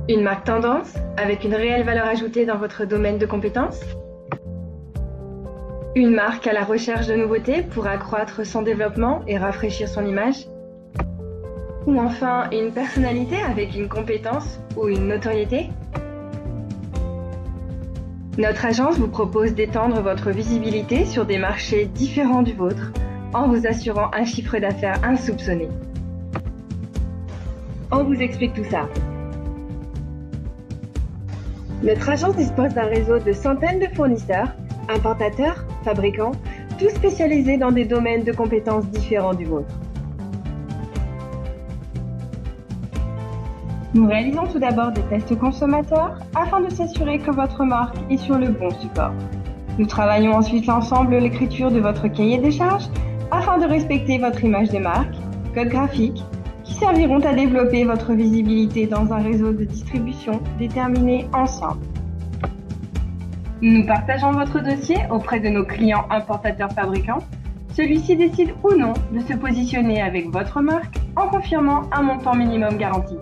Une marque tendance avec une réelle valeur ajoutée dans votre domaine de compétences? Une marque à la recherche de nouveautés pour accroître son développement et rafraîchir son image? Ou enfin une personnalité avec une compétence ou une notoriété? Notre agence vous propose d'étendre votre visibilité sur des marchés différents du vôtre en vous assurant un chiffre d'affaires insoupçonné. On vous explique tout ça. Notre agence dispose d'un réseau de centaines de fournisseurs, importateurs, fabricants, tous spécialisés dans des domaines de compétences différents du vôtre. Nous réalisons tout d'abord des tests consommateurs afin de s'assurer que votre marque est sur le bon support. Nous travaillons ensuite ensemble l'écriture de votre cahier des charges afin de respecter votre image de marque, code graphique, qui serviront à développer votre visibilité dans un réseau de distribution déterminé ensemble. Nous partageons votre dossier auprès de nos clients importateurs-fabricants. Celui-ci décide ou non de se positionner avec votre marque en confirmant un montant minimum garanti,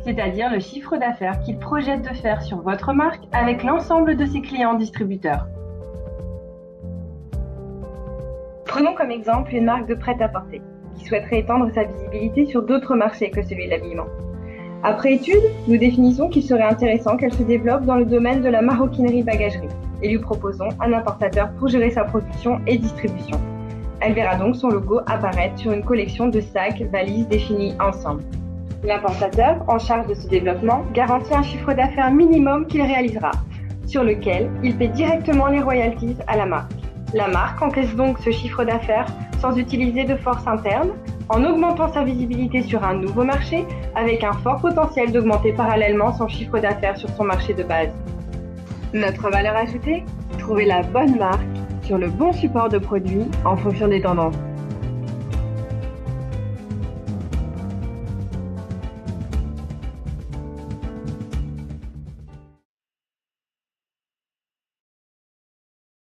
c'est-à-dire le chiffre d'affaires qu'il projette de faire sur votre marque avec l'ensemble de ses clients distributeurs. Prenons comme exemple une marque de prêt-à-porter qui souhaiterait étendre sa visibilité sur d'autres marchés que celui de l'habillement. Après étude, nous définissons qu'il serait intéressant qu'elle se développe dans le domaine de la maroquinerie-bagagerie et lui proposons un importateur pour gérer sa production et distribution. Elle verra donc son logo apparaître sur une collection de sacs, valises définis ensemble. L'importateur, en charge de ce développement, garantit un chiffre d'affaires minimum qu'il réalisera, sur lequel il paie directement les royalties à la marque. La marque encaisse donc ce chiffre d'affaires sans utiliser de force interne, en augmentant sa visibilité sur un nouveau marché, avec un fort potentiel d'augmenter parallèlement son chiffre d'affaires sur son marché de base. Notre valeur ajoutée? Trouver la bonne marque sur le bon support de produit en fonction des tendances.